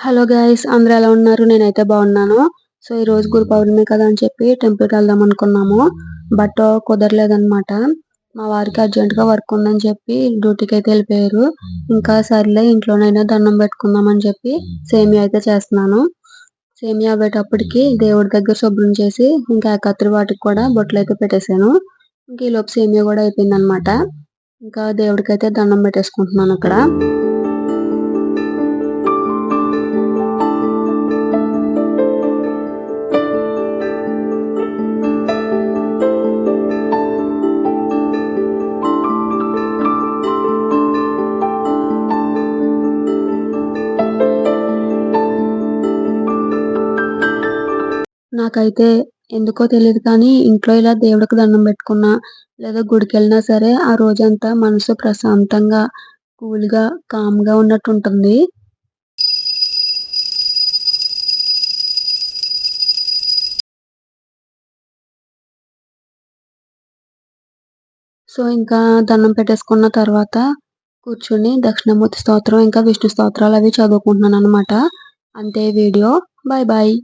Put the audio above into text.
Hello guys, అందరూ ఎలా ఉన్నారు? నేనైతే బాగున్నాను. సో ఈ రోజు గురు పౌర్ణమి కదా అని చెప్పి టెంపుల్కి వెళ్దాం అనుకున్నాము. బట్ కుదరలేదన్నమాట. మా వారికి అర్జెంట్ గా వర్క్ ఉందని చెప్పి డ్యూటీకి అయితే వెళ్ళిపోయారు. ఇంకా సర్లే ఇంట్లోనైనా దండం పెట్టుకుందాం అని చెప్పి సేమియా అయితే చేస్తున్నాను. సేమియా అవ్వేటప్పటికి దేవుడి దగ్గర శుభ్రం చేసి ఇంకా ఏకాత్రి వాటికి కూడా బొట్లు అయితే పెట్టేశాను. ఇంక ఈ లోపు సేమియా కూడా అయిపోయింది అనమాట. ఇంకా దేవుడికి అయితే దండం పెట్టేసుకుంటున్నాను అక్కడ. నాకైతే ఎందుకో తెలీదు కానీ ఇంట్లో ఇలా దేవుడికి దండం పెట్టుకున్నా లేదా గుడికెళ్ళినా సరే ఆ రోజంతా మనసు ప్రశాంతంగా, కూల్‌గా, కామ్‌గా ఉన్నట్టుంటుంది. సో ఇంకా దండం పెట్టేసుకున్న తర్వాత కూర్చొని దక్షిణామూర్తి స్తోత్రం, ఇంకా విష్ణు స్తోత్రాలు అవి చదువుకుంటున్నాననమాట. అంతే వీడియో. Bye bye.